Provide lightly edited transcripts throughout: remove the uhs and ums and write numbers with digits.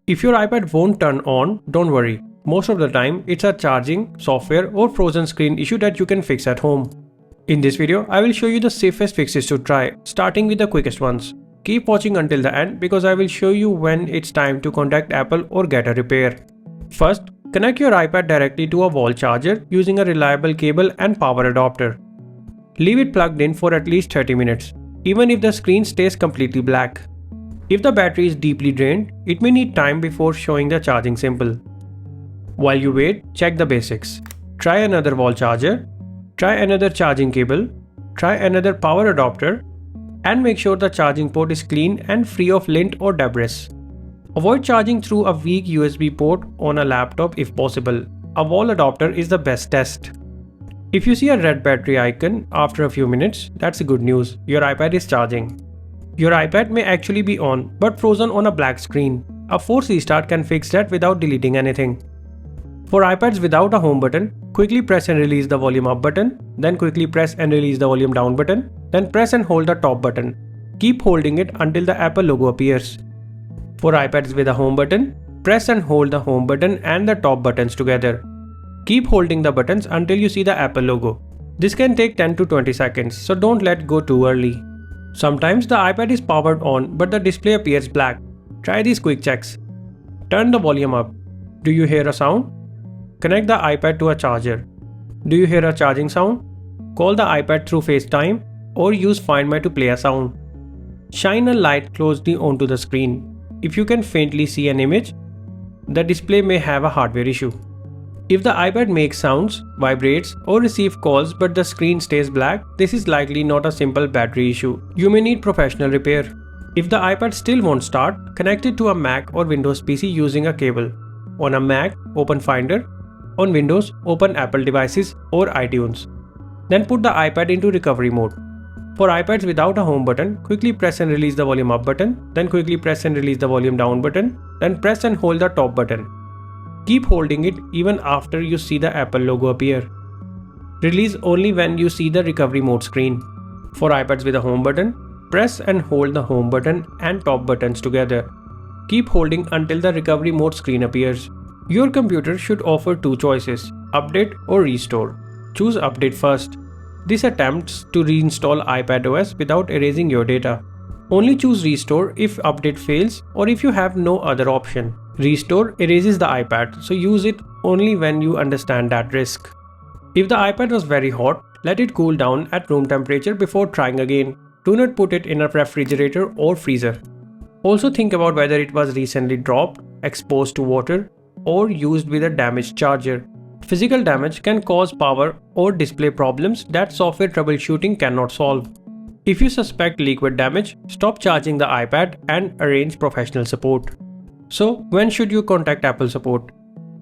If your iPad won't turn on, don't worry. Most of the time, it's a charging, software or frozen screen issue that you can fix at home. In this video, I will show you the safest fixes to try, starting with the quickest ones. Keep watching until the end because I will show you when it's time to contact Apple or get a repair. First, connect your iPad directly to a wall charger using a reliable cable and power adapter. Leave it plugged in for at least 30 minutes, even if the screen stays completely black. If the battery is deeply drained, it may need time before showing the charging symbol. While you wait, check the basics. Try another wall charger, try another charging cable, try another power adapter, and make sure the charging port is clean and free of lint or debris. Avoid charging through a weak USB port on a laptop if possible. A wall adapter is the best test. If you see a red battery icon after a few minutes, that's good news. Your iPad is charging. Your iPad may actually be on but frozen on a black screen. A force restart can fix that without deleting anything. For iPads without a home button, quickly press and release the volume up button, then quickly press and release the volume down button, then press and hold the top button. Keep holding it until the Apple logo appears. For iPads with a home button, press and hold the home button and the top buttons together. Keep holding the buttons until you see the Apple logo. This can take 10 to 20 seconds, so don't let go too early. Sometimes the iPad is powered on but the display appears black. Try these quick checks. Turn the volume up. Do you hear a sound? Connect the iPad to a charger. Do you hear a charging sound? Call the iPad through FaceTime or use Find My to play a sound. Shine a light closely onto the screen. If you can faintly see an image, the display may have a hardware issue. If the iPad makes sounds, vibrates, or receives calls but the screen stays black, this is likely not a simple battery issue. You may need professional repair. If the iPad still won't start, connect it to a Mac or Windows PC using a cable. On a Mac, open Finder. On Windows, open Apple devices or iTunes. Then put the iPad into recovery mode. For iPads without a home button, quickly press and release the volume up button, then quickly press and release the volume down button, then press and hold the top button. Keep holding it even after you see the Apple logo appear. Release only when you see the recovery mode screen. For iPads with a home button, press and hold the home button and top buttons together. Keep holding until the recovery mode screen appears. Your computer should offer two choices, update or restore. Choose update first. This attempts to reinstall iPadOS without erasing your data. Only choose restore if update fails or if you have no other option. Restore erases the iPad, so use it only when you understand that risk. If the iPad was very hot, let it cool down at room temperature before trying again. Do not put it in a refrigerator or freezer. Also think about whether it was recently dropped, exposed to water, or used with a damaged charger. Physical damage can cause power or display problems that software troubleshooting cannot solve. If you suspect liquid damage, stop charging the iPad and arrange professional support. So, when should you contact Apple support?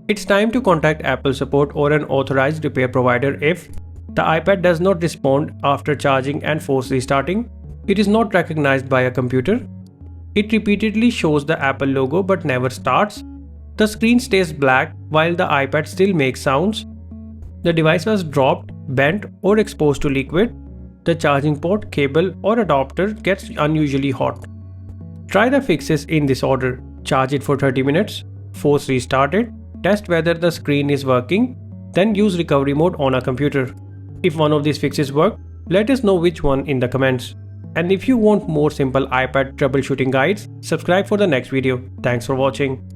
It's time to contact Apple support or an authorized repair provider if the iPad does not respond after charging and force restarting, it is not recognized by a computer, it repeatedly shows the Apple logo but never starts, the screen stays black while the iPad still makes sounds, the device was dropped, bent or exposed to liquid, the charging port, cable or adapter gets unusually hot. Try the fixes in this order. Charge it for 30 minutes, force restart it, test whether the screen is working, then use recovery mode on a computer. If one of these fixes work, let us know which one in the comments. And if you want more simple iPad troubleshooting guides, subscribe for the next video. Thanks for watching.